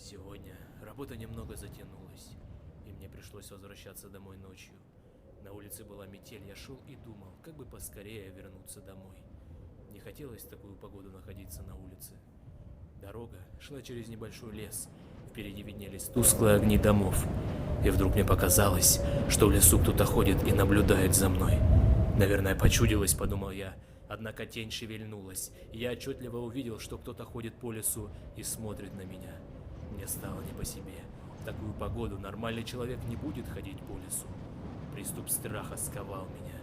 Сегодня работа немного затянулась, и мне пришлось возвращаться домой ночью. На улице была метель, я шел и думал, как бы поскорее вернуться домой. Не хотелось в такую погоду находиться на улице. Дорога шла через небольшой лес, впереди виднелись тусклые огни домов. И вдруг мне показалось, что в лесу кто-то ходит и наблюдает за мной. Наверное, почудилось, подумал я, однако тень шевельнулась, и я отчетливо увидел, что кто-то ходит по лесу и смотрит на меня. Мне стало не по себе. В такую погоду нормальный человек не будет ходить по лесу. Приступ страха сковал меня.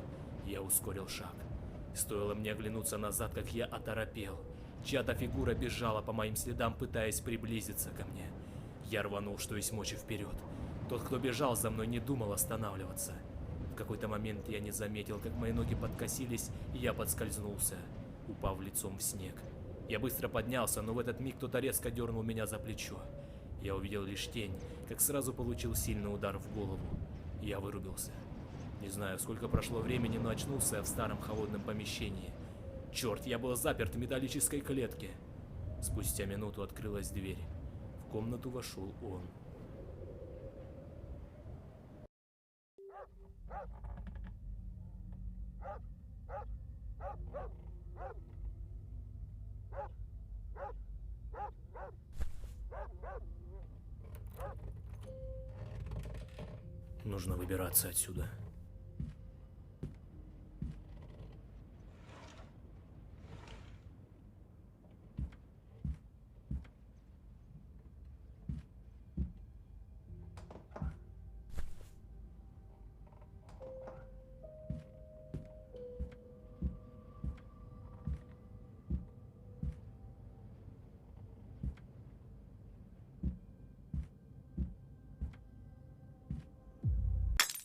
Я ускорил шаг. Стоило мне оглянуться назад, как я оторопел. Чья-то фигура бежала по моим следам, пытаясь приблизиться ко мне. Я рванул, что есть мочи, вперед. Тот, кто бежал за мной, не думал останавливаться. В какой-то момент я не заметил, как мои ноги подкосились, и я подскользнулся, упав лицом в снег. Я быстро поднялся, но в этот миг кто-то резко дернул меня за плечо. Я увидел лишь тень, как сразу получил сильный удар в голову. Я вырубился. Не знаю, сколько прошло времени, но очнулся я в старом холодном помещении. Черт, я был заперт в металлической клетке. Спустя минуту открылась дверь. В комнату вошел он. Нужно выбираться отсюда.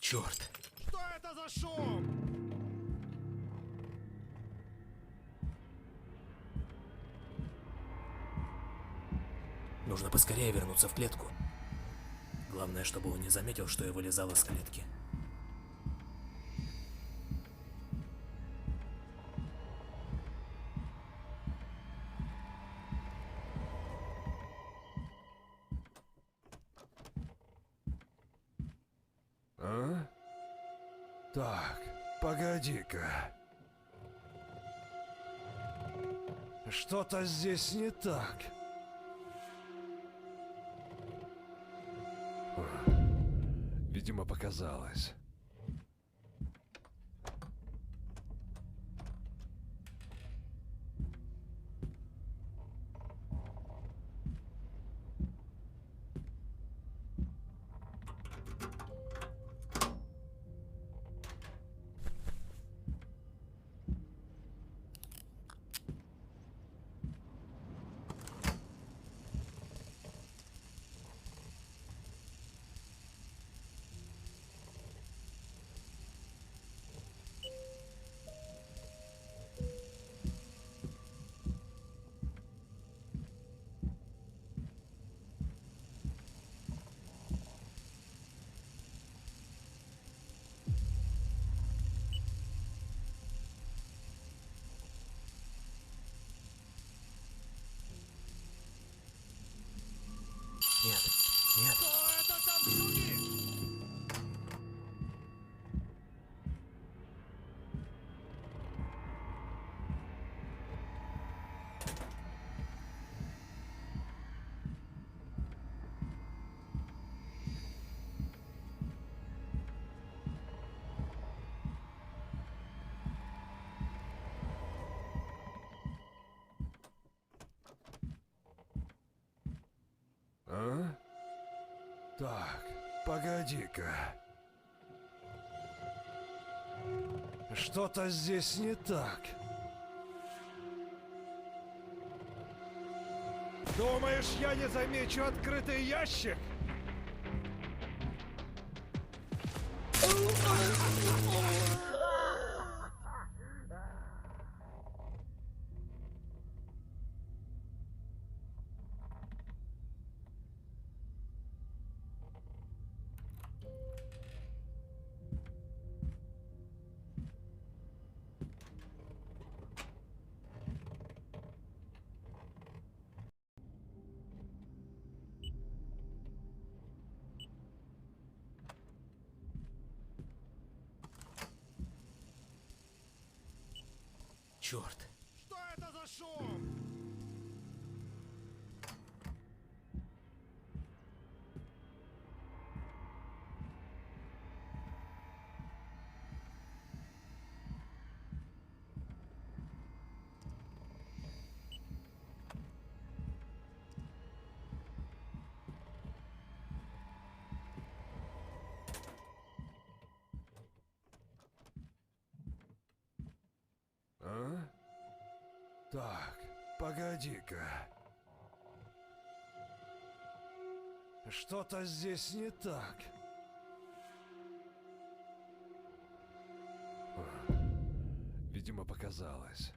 Черт! Что это за шум? Нужно поскорее вернуться в клетку. Главное, чтобы он не заметил, что я вылезал из клетки. А? Так, погоди-ка. Что-то здесь не так. Видимо, показалось. Нет, нет. Что это там шумит? А? Так, погоди-ка. Что-то здесь не так. Думаешь, я не замечу открытый ящик? Черт! Что это за шум? А? Так, погоди-ка. Что-то здесь не так. Видимо, показалось.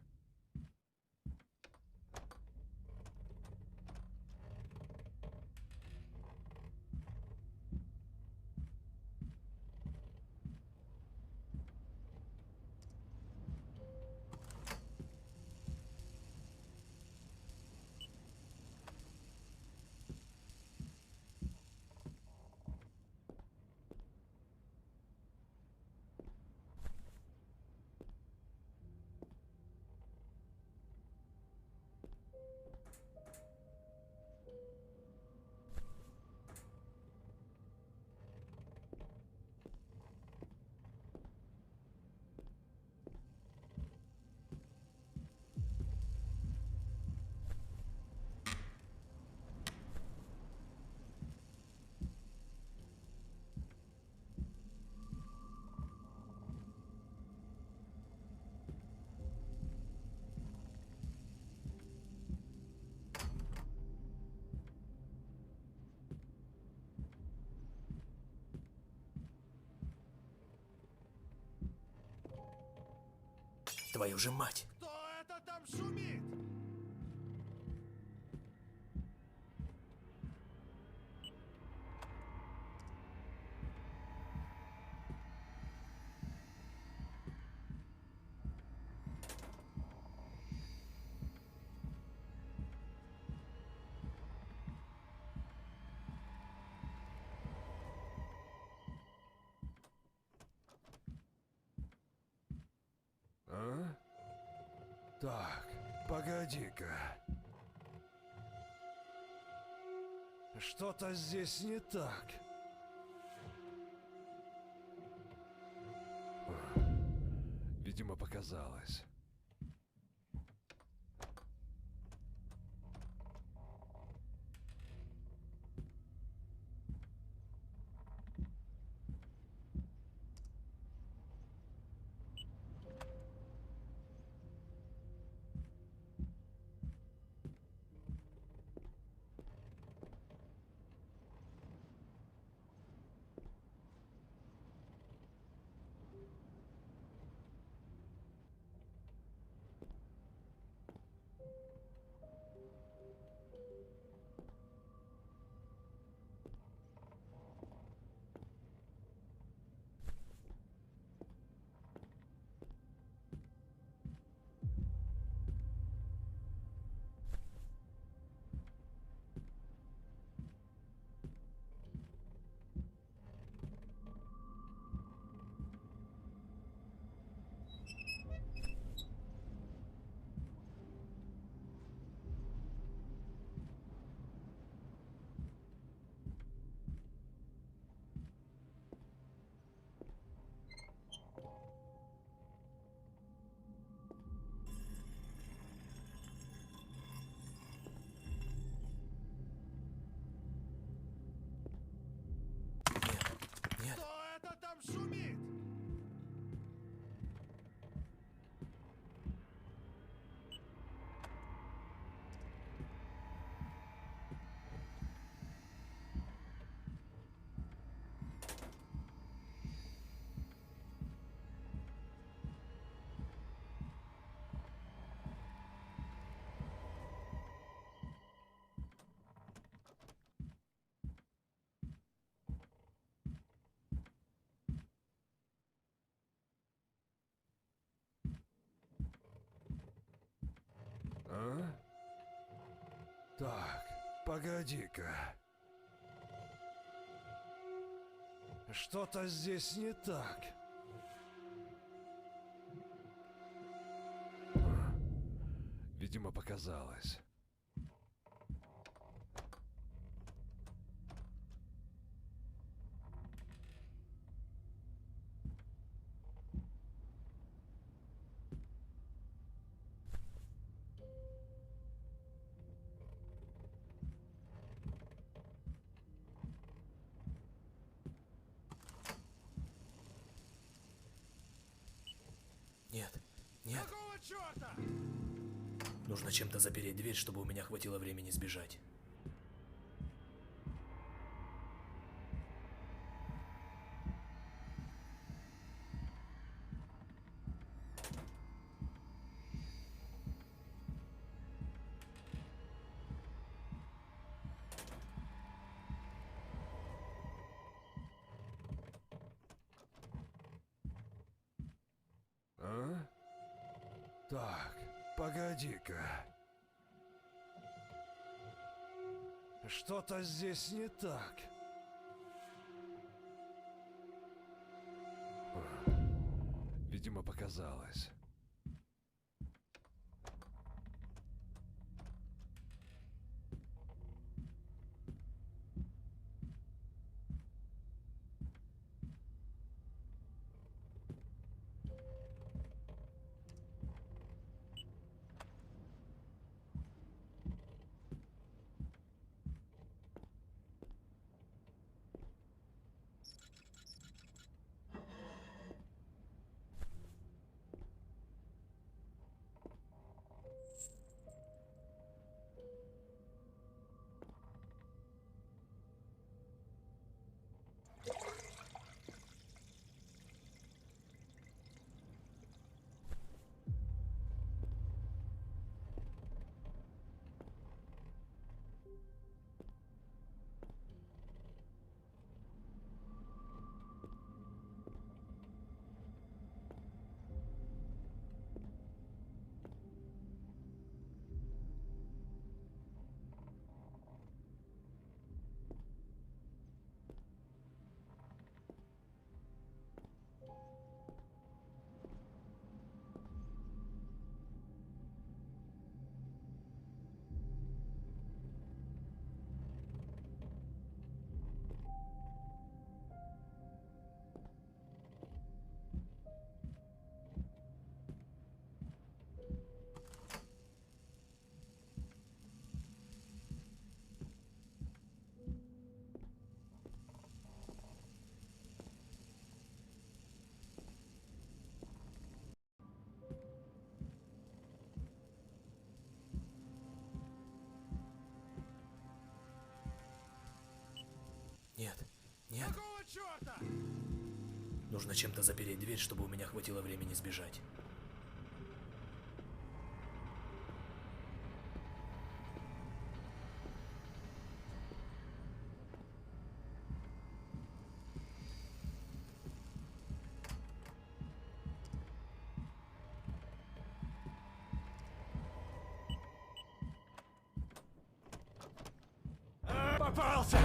Твою же мать! Кто это там шумит? А? Так, погоди-ка. Что-то здесь не так. Видимо, показалось. Нет. Кто это там шумит? А? Так, погоди-ка. Что-то здесь не так. Видимо, показалось. Нет, нет. Какого черта? Нужно чем-то запереть дверь, чтобы у меня хватило времени сбежать. А? Так, погоди-ка. Что-то здесь не так. Видимо, показалось. Нет, нет. Какого черта? Нужно чем-то запереть дверь, чтобы у меня хватило времени сбежать. Попался!